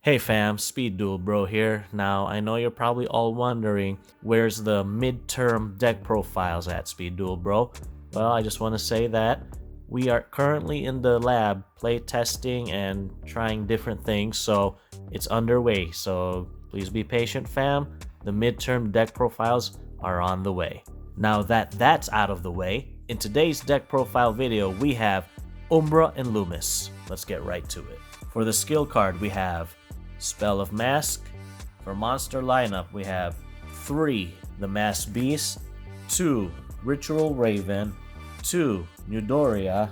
Hey fam, Speed Duel Bro here. Now, I know you're probably all wondering where's the midterm deck profiles at, Speed Duel Bro. Well, I just want to say that we are currently in the lab play testing and trying different things, so it's underway. So please be patient, fam. The midterm deck profiles are on the way. Now that that's out of the way, in today's deck profile video, we have Umbra and Lumis. Let's get right to it. For the skill card, we have Spell of Mask. For monster lineup, we have 3 the Masked Beast, 2 Ritual Raven, 2 Nudoria,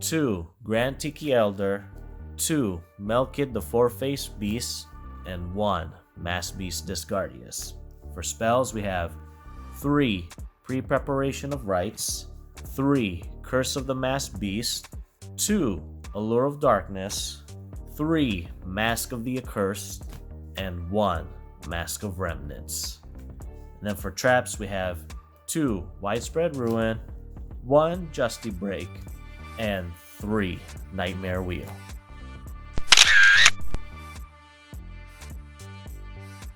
2 Grand Tiki Elder, 2 Melkid the Four-Faced Beast, and 1 Masked Beast Gardius. For spells, we have 3 Pre-Preparation of Rites, 3 Curse of the Masked Beast, 2 Allure of Darkness, 3 Mask of the Accursed, and 1 Mask of Remnants. And then for traps, we have 2 Widespread Ruin, 1 Justy Break, and 3 Nightmare Wheel.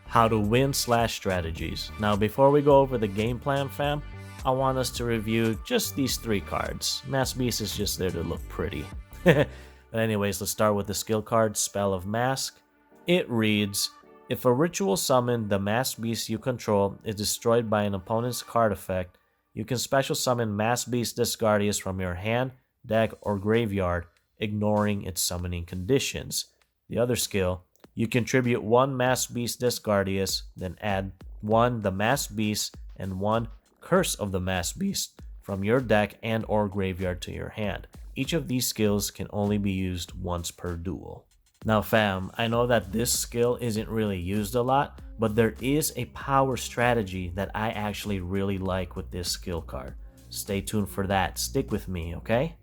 How to win / strategies. Now before we go over the game plan, fam, I want us to review just these 3 cards. Masked Beast is just there to look pretty. But anyways, let's start with the skill card, Spell of Mask. It reads, if a ritual summon the Masked Beast you control is destroyed by an opponent's card effect, you can special summon Masked Beast Gardius from your hand, deck, or graveyard, ignoring its summoning conditions. The other skill, you contribute 1 Masked Beast Gardius, then add 1 the Masked Beast and 1 Curse of the Masked Beast from your deck and or graveyard to your hand. Each of these skills can only be used once per duel. Now fam, I know that this skill isn't really used a lot, but there is a power strategy that I actually really like with this skill card. Stay tuned for that, stick with me, okay?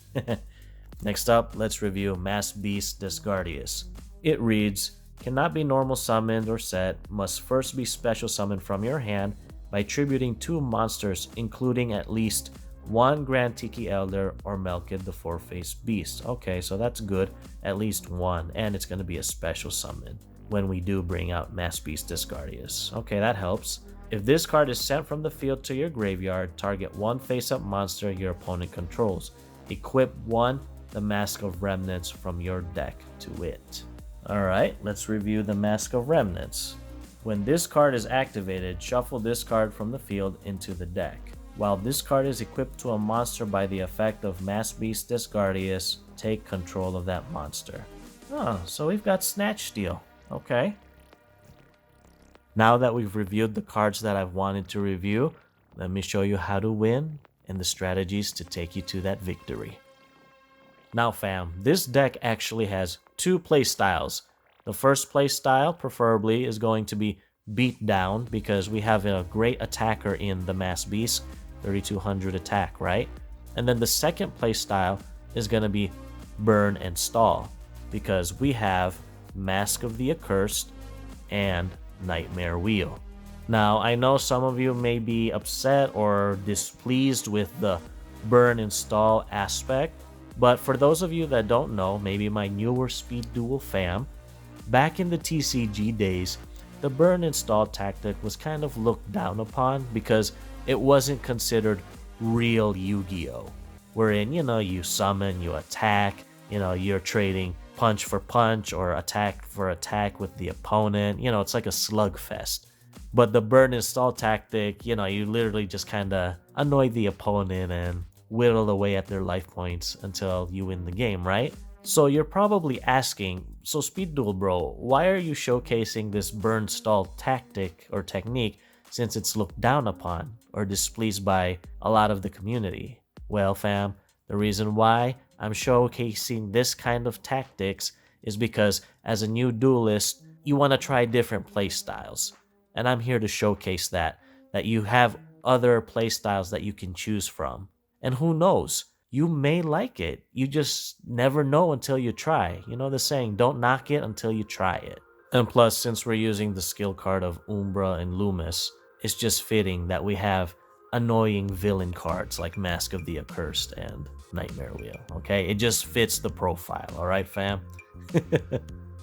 Next up, let's review Masked Beast Gardius. It reads, cannot be normal summoned or set, must first be special summoned from your hand by tributing 2 monsters including at least 1 Grand Tiki Elder or Melkid the Four-Faced Beast. Okay, so that's good. At least 1, and it's going to be a special summon when we do bring out Masked Beast Gardius. Okay, that helps. If this card is sent from the field to your graveyard, target 1 face-up monster your opponent controls. Equip 1 the Mask of Remnants from your deck to it. Alright, let's review the Mask of Remnants. When this card is activated, shuffle this card from the field into the deck. While this card is equipped to a monster by the effect of Masked Beast Gardius, take control of that monster. Oh, so we've got Snatch Steal. Okay. Now that we've reviewed the cards that I've wanted to review, let me show you how to win and the strategies to take you to that victory. Now fam, this deck actually has 2 playstyles. The first playstyle, preferably, is going to be Beat Down because we have a great attacker in the Masked Beast, 3200 attack, right? And then the second playstyle is going to be Burn and Stall because we have Mask of the Accursed and Nightmare Wheel. Now, I know some of you may be upset or displeased with the Burn and Stall aspect, but for those of you that don't know, maybe my newer Speed Duel fam, back in the TCG days, the Burn and Stall tactic was kind of looked down upon because it wasn't considered real Yu-Gi-Oh! Wherein, you summon, you attack, you're trading punch for punch or attack for attack with the opponent. It's like a slugfest. But the Burn and Stall tactic, you literally just kind of annoy the opponent and whittle away at their life points until you win the game, right? So you're probably asking, so Speed Duel Bro, why are you showcasing this Burn Stall tactic or technique since it's looked down upon or displeased by a lot of the community? Well fam, the reason why I'm showcasing this kind of tactics is because as a new duelist, you want to try different playstyles. And I'm here to showcase that you have other playstyles that you can choose from. And who knows? You may like it. You just never know until you try. You know the saying, don't knock it until you try it. And plus, since we're using the skill card of Umbra and Lumis, it's just fitting that we have annoying villain cards like Mask of the Accursed and Nightmare Wheel. Okay, it just fits the profile. All right, fam?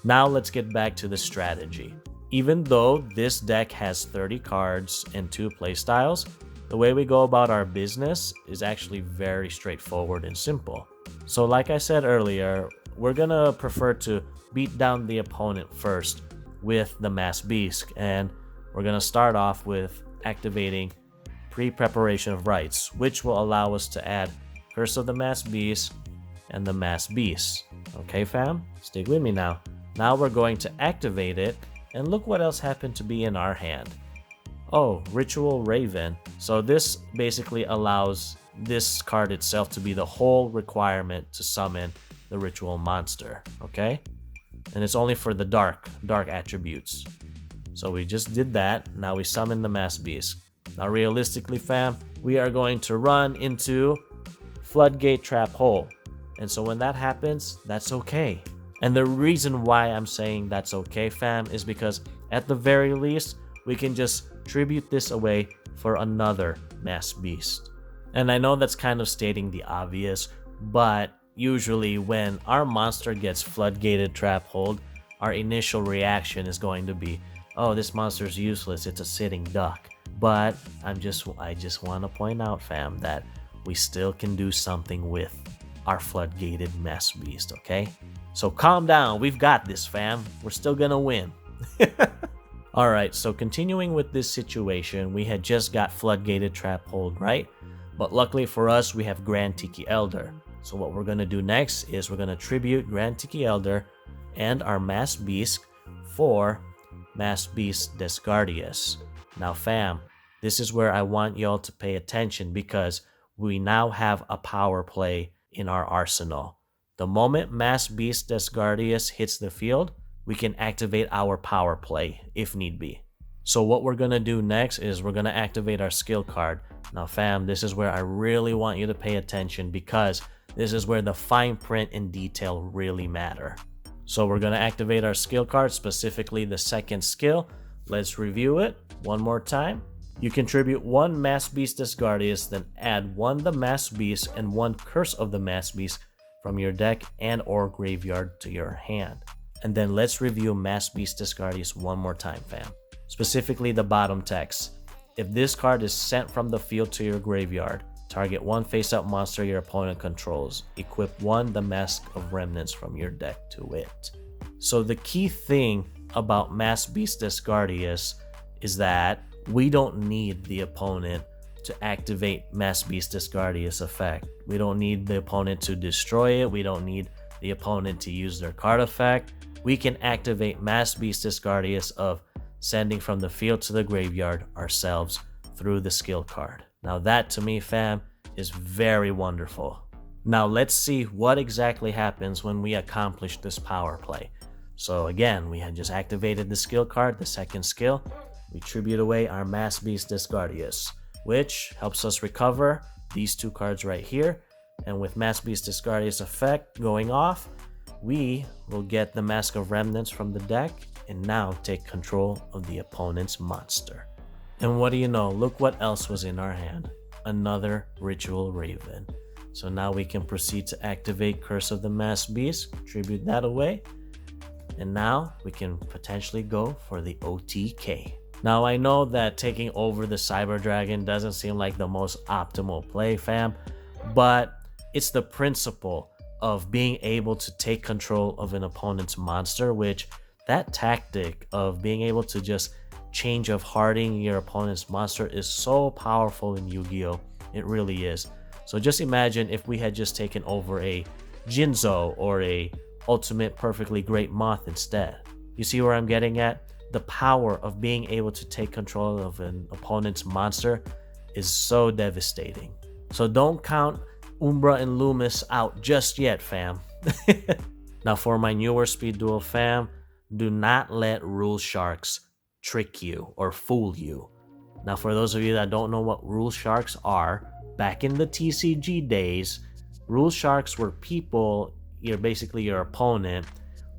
Now let's get back to the strategy. Even though this deck has 30 cards and 2 playstyles, the way we go about our business is actually very straightforward and simple. So like I said earlier, we're gonna prefer to beat down the opponent first with the Mass Beast, and we're gonna start off with activating pre-preparation of rites, which will allow us to add Curse of the Mass Beast and the Mass Beast. Okay fam, stick with me now. Now we're going to activate it, and look what else happened to be in our hand. Oh, Ritual Raven. So this basically allows this card itself to be the whole requirement to summon the ritual monster, okay? And it's only for the dark attributes. So we just did that. Now we summon the Mass Beast. Now realistically fam, we are going to run into Floodgate Trap Hole. And so when that happens, that's okay. And the reason why I'm saying that's okay fam is because at the very least, we can just tribute this away for another Mass Beast. And I know that's kind of stating the obvious, but usually when our monster gets Floodgated Trap Hold, our initial reaction is going to be, oh, this monster's useless, it's a sitting duck. But I just want to point out fam that we still can do something with our Floodgated Mass Beast, okay? So calm down, we've got this fam, we're still gonna win. Alright, so continuing with this situation, we had just got Floodgated Trap Hold, right? But luckily for us, we have Grand Tiki Elder. So what we're gonna do next is we're gonna tribute Grand Tiki Elder and our Mass Beast for Mass Beast Gardius. Now fam, this is where I want y'all to pay attention because we now have a power play in our arsenal. The moment Mass Beast Gardius hits the field, we can activate our power play if need be. So what we're gonna do next is we're gonna activate our skill card. Now fam, this is where I really want you to pay attention because this is where the fine print and detail really matter. So we're gonna activate our skill card, specifically the second skill. Let's review it one more time. You contribute 1 Mass Beast Gardius, then add 1 the Mass Beast and 1 Curse of the Mass Beast from your deck and or graveyard to your hand. And then let's review Mass Beast Gardius one more time fam. Specifically the bottom text. If this card is sent from the field to your graveyard, target 1 face-up monster your opponent controls. Equip 1 the Mask of Remnants from your deck to it. So the key thing about Mass Beast Gardius is that we don't need the opponent to activate Mass Beast Gardius effect. We don't need the opponent to destroy it. We don't need the opponent to use their card effect. We can activate Mass Beast Gardius of sending from the field to the graveyard ourselves through the skill card. Now that to me fam is very wonderful. Now let's see what exactly happens when we accomplish this power play. So again, we had just activated the skill card, the second skill. We tribute away our Mass Beast Gardius, which helps us recover these 2 cards right here. And with Mass Beast Gardius effect going off, we will get the Mask of Remnants from the deck and now take control of the opponent's monster. And what do you know, look what else was in our hand. Another Ritual Raven. So now we can proceed to activate Curse of the Mass Beast, tribute that away, and now we can potentially go for the OTK. Now I know that taking over the Cyber Dragon doesn't seem like the most optimal play fam, but it's the principle of being able to take control of an opponent's monster, which that tactic of being able to just change of hearting your opponent's monster is so powerful in Yu-Gi-Oh! It really is. So just imagine if we had just taken over a Jinzo or a Ultimate Perfectly Great Moth instead. You see where I'm getting at? The power of being able to take control of an opponent's monster is so devastating. So don't count Umbra and Lumis out just yet, fam. Now for my newer Speed Duel fam, do not let rule sharks trick you or fool you. Now for those of you that don't know what rule sharks are, back in the TCG days, rule sharks were people, basically your opponent,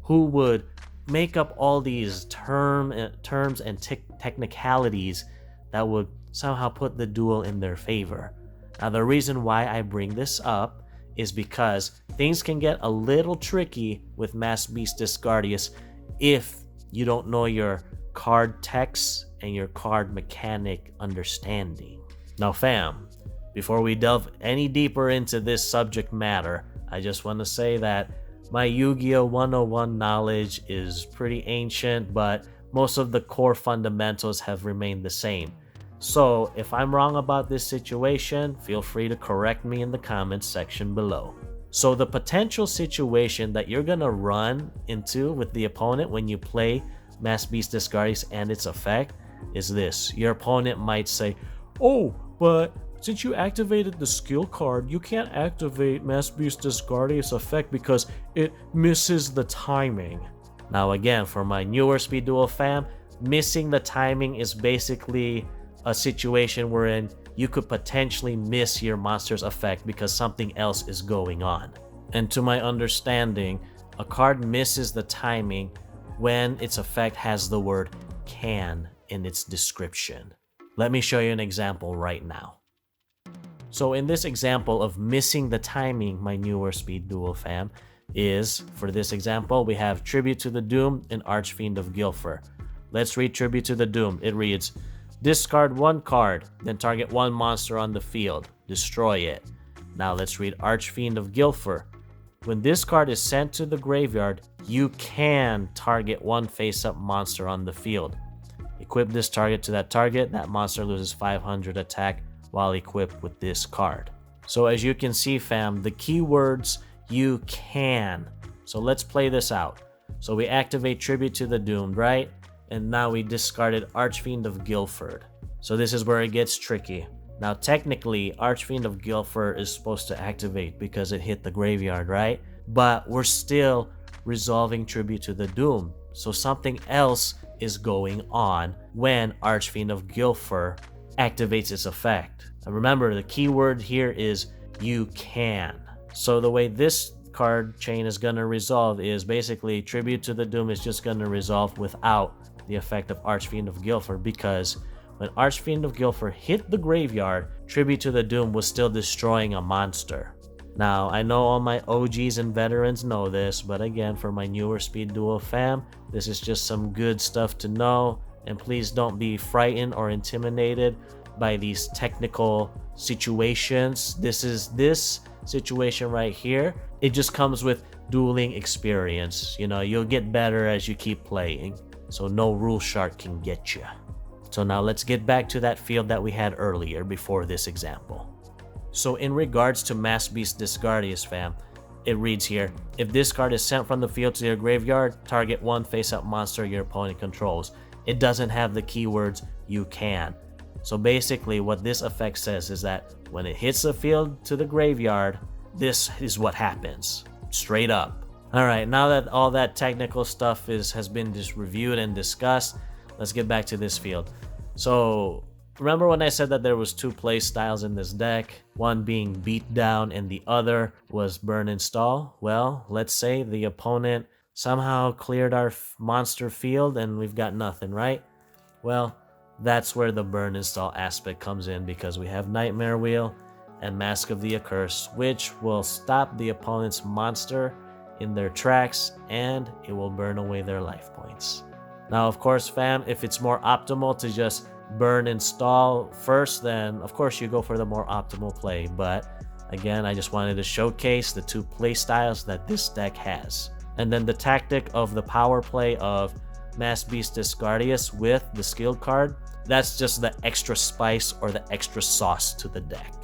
who would make up all these terms and technicalities that would somehow put the duel in their favor. Now the reason why I bring this up is because things can get a little tricky with Mass Beast Gardius if you don't know your card text and your card mechanic understanding. Now fam, before we delve any deeper into this subject matter, I just want to say that my Yu-Gi-Oh! 101 knowledge is pretty ancient, but most of the core fundamentals have remained the same. So if I'm wrong about this situation, feel free to correct me in the comments section below. So the potential situation that you're gonna run into with the opponent when you play Mass Beast Gardius and its effect is this. Your opponent might say, "Oh, but since you activated the skill card, you can't activate Mass Beast Gardius effect because it misses the timing." Now again, for my newer Speed Duel fam, missing the timing is basically a situation wherein you could potentially miss your monster's effect because something else is going on. And to my understanding, a card misses the timing when its effect has the word "can" in its description. Let me show you an example right now. So in this example of missing the timing, my newer Speed Duel fam, is, for this example, we have Tribute to the Doom and Archfiend of Gilfer. Let's read Tribute to the Doom. It reads, discard one card, then target one monster on the field. Destroy it. Now let's read Archfiend of Gilfer. When this card is sent to the graveyard, you can target one face-up monster on the field. Equip this target to that target. That monster loses 500 attack while equipped with this card. So as you can see fam, the keywords "you can." So let's play this out. So we activate Tribute to the Doomed, right? And now we discarded Archfiend of Guilford. So this is where it gets tricky. Now technically, Archfiend of Guilford is supposed to activate because it hit the graveyard, right? But we're still resolving Tribute to the Doom. So something else is going on when Archfiend of Guilford activates its effect. And remember, the keyword here is "you can." So the way this card chain is going to resolve is basically Tribute to the Doom is just going to resolve without the effect of Archfiend of Guilford, because when Archfiend of Guilford hit the graveyard, Tribute to the Doom was still destroying a monster. Now, I know all my OGs and veterans know this, but again, for my newer Speed Duel fam, this is just some good stuff to know, and please don't be frightened or intimidated by these technical situations. This situation right here, it just comes with dueling experience. You know, you'll get better as you keep playing. So no rule shark can get you. So now let's get back to that field that we had earlier before this example. So in regards to Mass Beast Gardius fam, it reads here, if this card is sent from the field to your graveyard, target one face-up monster your opponent controls. It doesn't have the keywords "you can." So basically what this effect says is that when it hits the field to the graveyard, this is what happens. Straight up. Alright, now that all that technical stuff has been just reviewed and discussed, let's get back to this field. So remember when I said that there was two play styles in this deck, one being beat down and the other was burn install? Well, let's say the opponent somehow cleared our monster field and we've got nothing, right? Well, that's where the burn install aspect comes in, because we have Nightmare Wheel and Mask of the Accursed, which will stop the opponent's monster in their tracks and it will burn away their life points. Now, of course, fam, if it's more optimal to just burn install first, then of course you go for the more optimal play. But again, I just wanted to showcase the two play styles that this deck has. And then the tactic of the power play of Mass Beast Gardius with the skill card, that's just the extra spice or the extra sauce to the deck.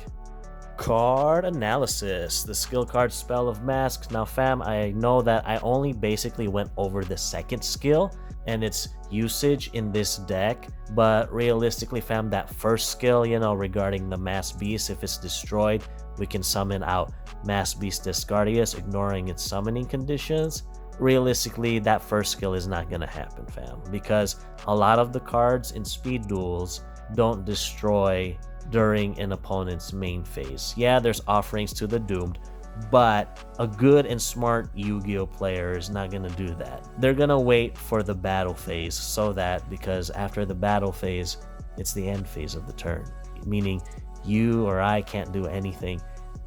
Card analysis, the skill card Spell of Masks. Now fam, I know that I only basically went over the second skill and its usage in this deck, but realistically fam, that first skill, you know, regarding the Mass Beast, if it's destroyed, we can summon out Mass Beast Gardius, ignoring its summoning conditions. Realistically, that first skill is not gonna happen fam, because a lot of the cards in speed duels don't destroy during an opponent's main phase. Yeah, there's offerings to the doomed, but a good and smart Yu-Gi-Oh player is not gonna do that. They're gonna wait for the battle phase, so that, because after the battle phase, it's the end phase of the turn, meaning you or I can't do anything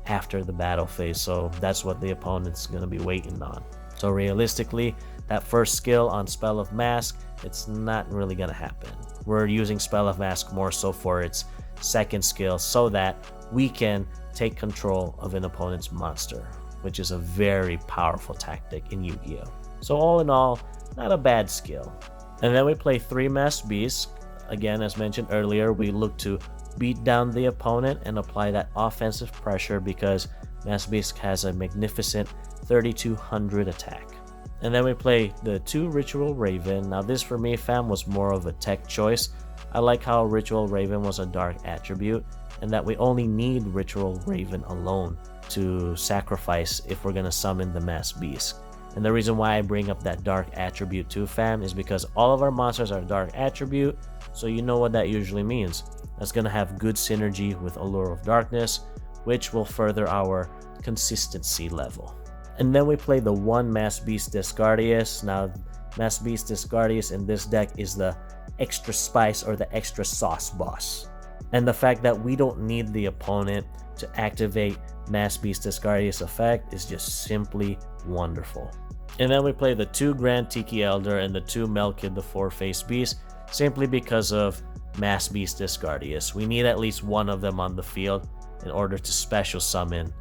after the battle phase. So that's what the opponent's gonna be waiting on. So realistically, that first skill on Spell of Mask, it's not really gonna happen. We're using Spell of Mask more so for its second skill so that we can take control of an opponent's monster, which is a very powerful tactic in Yu-Gi-Oh! So all in all, not a bad skill. And then we play 3 Masked Beasts. Again, as mentioned earlier, we look to beat down the opponent and apply that offensive pressure because Masked Beast has a magnificent 3200 attack. And then we play the 2 Ritual Raven. Now this for me, fam, was more of a tech choice. I like how Ritual Raven was a dark attribute and that we only need Ritual Raven alone to sacrifice if we're gonna summon the Masked Beast. And the reason why I bring up that dark attribute too, fam, is because all of our monsters are dark attribute, so you know what that usually means. That's gonna have good synergy with Allure of Darkness, which will further our consistency level. And then we play the 1 Masked Beast Gardius. Now, Masked Beast Gardius in this deck is the extra spice or the extra sauce boss. And the fact that we don't need the opponent to activate Masked Beast Gardius effect is just simply wonderful. And then we play the 2 Grand Tiki Elder and the 2 Melkid the 4-Faced Beast simply because of Masked Beast Gardius. We need at least one of them on the field in order to special summon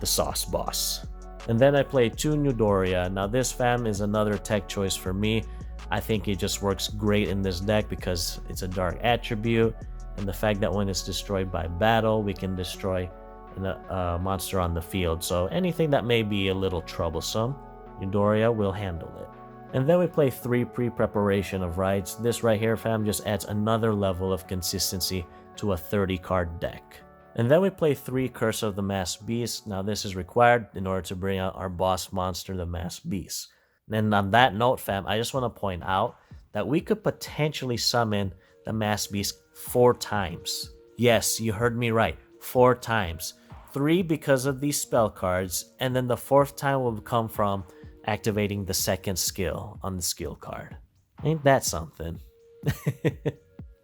the sauce boss. And then I play 2 Newdoria. Now this, fam, is another tech choice for me. I think it just works great in this deck because it's a dark attribute, and the fact that when it's destroyed by battle, we can destroy a monster on the field. So anything that may be a little troublesome, Newdoria will handle it. And then we play 3 Pre-Preparation of Rites. This right here, fam, just adds another level of consistency to a 30-card deck. And then we play 3 Curse of the Masked Beast. Now this is required in order to bring out our boss monster, the Masked Beast. And on that note, fam, I just want to point out that we could potentially summon the Masked Beast 4 times. Yes, you heard me right, 4 times. 3 because of these spell cards, and then the 4th time will come from activating the 2nd skill on the skill card. Ain't that something?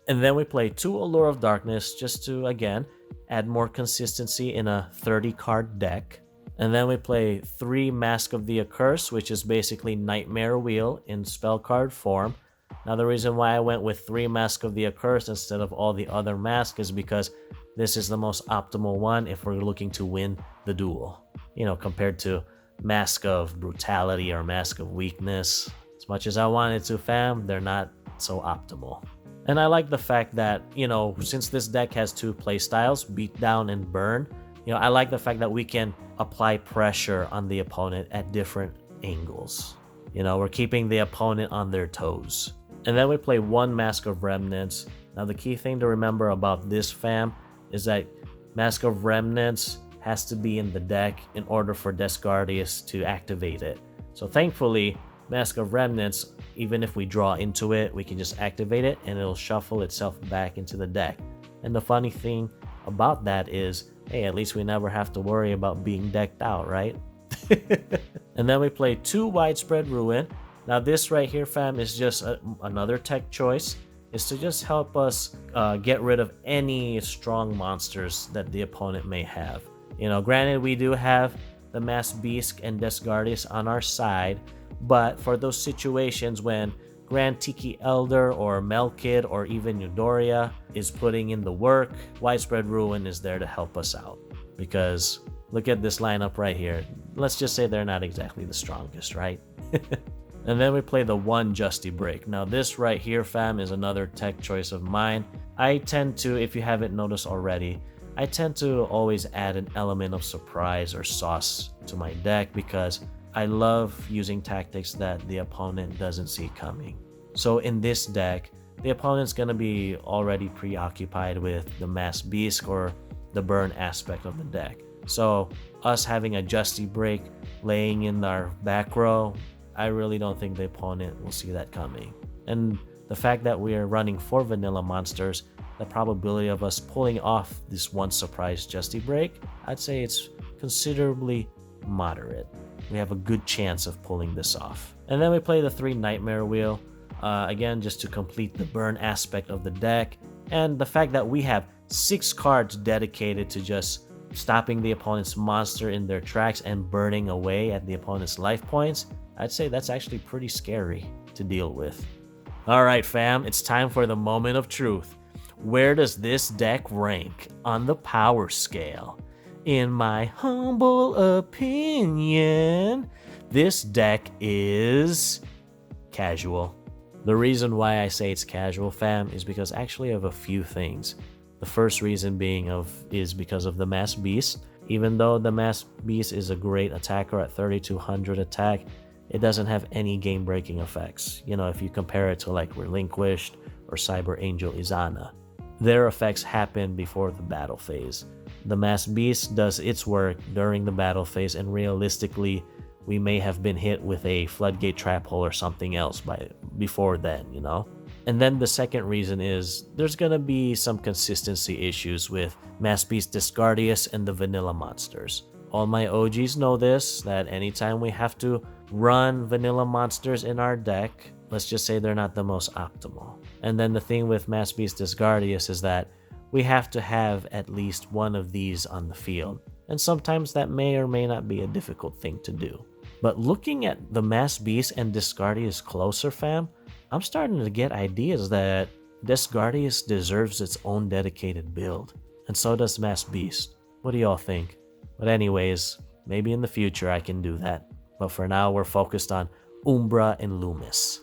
And then we play 2 Allure of Darkness just to, again, add more consistency in a 30-card deck. And then we play 3 Mask of the Accursed, which is basically Nightmare Wheel in spell card form. Now the reason why I went with 3 Mask of the Accursed instead of all the other masks is because this is the most optimal one if we're looking to win the duel. You know, compared to Mask of Brutality or Mask of Weakness. As much as I wanted to, fam, they're not so optimal. And I like the fact that, you know, since this deck has 2 playstyles, Beat Down and Burn, you know, I like the fact that we can apply pressure on the opponent at different angles. You know, we're keeping the opponent on their toes. And then we play 1 Mask of Remnants. Now the key thing to remember about this, fam, is that Mask of Remnants has to be in the deck in order for Gardius to activate it. So thankfully, Mask of Remnants, even if we draw into it, we can just activate it and it'll shuffle itself back into the deck. And the funny thing about that is, hey, at least we never have to worry about being decked out, right? And then we play 2 Widespread Ruin. Now this right here, fam, is just another tech choice. Is to just help us get rid of any strong monsters that the opponent may have. You know, granted, we do have the Masked Beast and Gardius on our side, but for those situations when Grand Tiki Elder or Melkid or even Newdoria is putting in the work, Widespread Ruin is there to help us out. Because look at this lineup right here. Let's just say they're not exactly the strongest, right? And then we play the 1 Justy Break. Now this right here, fam, is another tech choice of mine. I tend to, if you haven't noticed already, I tend to always add an element of surprise or sauce to my deck because I love using tactics that the opponent doesn't see coming. So in this deck, the opponent's gonna be already preoccupied with the Masked Beast or the burn aspect of the deck. So us having a Justy Break laying in our back row, I really don't think the opponent will see that coming. And the fact that we are running 4 vanilla monsters, the probability of us pulling off this 1 surprise Justy Break, I'd say it's considerably moderate. We have a good chance of pulling this off. And then we play the 3 Nightmare Wheel, again just to complete the burn aspect of the deck, and the fact that we have 6 cards dedicated to just stopping the opponent's monster in their tracks and burning away at the opponent's life points, I'd say that's actually pretty scary to deal with. Alright fam, it's time for the moment of truth. Where does this deck rank on the power scale? In my humble opinion, this deck is casual. The reason why I say it's casual, fam, is because actually of a few things. The first reason is because of the Mass Beast. Even though the Mass Beast is a great attacker at 3200 attack, it doesn't have any game-breaking effects. You know, if you compare it to like Relinquished or Cyber Angel Izana, their effects happen before the battle phase. The Mass Beast does its work during the battle phase, and realistically, we may have been hit with a Floodgate Trap Hole or something else before then, you know? And then the second reason is there's gonna be some consistency issues with Mass Beast Gardius and the vanilla monsters. All my OGs know this, that anytime we have to run vanilla monsters in our deck, let's just say they're not the most optimal. And then the thing with Mass Beast Gardius is that we have to have at least one of these on the field. And sometimes that may or may not be a difficult thing to do. But looking at the Mass Beast and Disgardius closer, fam, I'm starting to get ideas that Disgardius deserves its own dedicated build. And so does Mass Beast. What do y'all think? But anyways, maybe in the future I can do that. But for now, we're focused on Umbra and Lumis.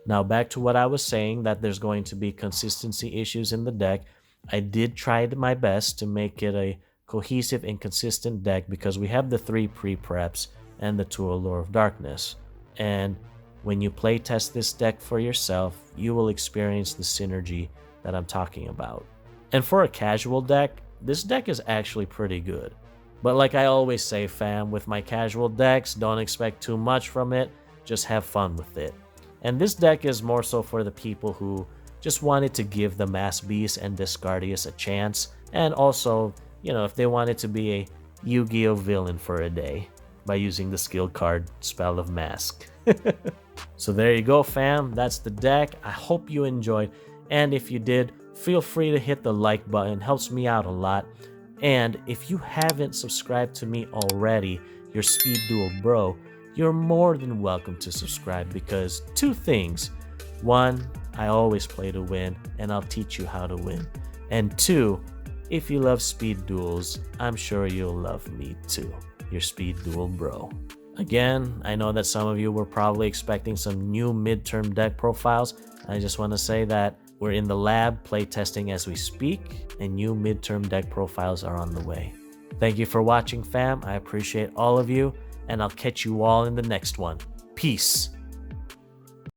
Now back to what I was saying, that there's going to be consistency issues in the deck. I did try my best to make it a cohesive and consistent deck because we have the 3 pre-preps and the 2 Allure of Darkness. And when you play test this deck for yourself, you will experience the synergy that I'm talking about. And for a casual deck, this deck is actually pretty good. But like I always say, fam, with my casual decks, don't expect too much from it, just have fun with it. And this deck is more so for the people who just wanted to give the Mass Beast and Disgardius a chance, and also, you know, if they wanted to be a Yu-Gi-Oh villain for a day by using the skill card Spell of Mask. So there you go, fam, that's the deck. I hope you enjoyed, and if you did, feel free to hit the like button, helps me out a lot. And if you haven't subscribed to me already, your Speed Duel bro, you're more than welcome to subscribe because 2 things. 1, I always play to win, and I'll teach you how to win. And 2, if you love Speed Duels, I'm sure you'll love me too, your Speed Duel bro. Again, I know that some of you were probably expecting some new midterm deck profiles. I just want to say that we're in the lab playtesting as we speak, and new midterm deck profiles are on the way. Thank you for watching, fam. I appreciate all of you, and I'll catch you all in the next one. Peace.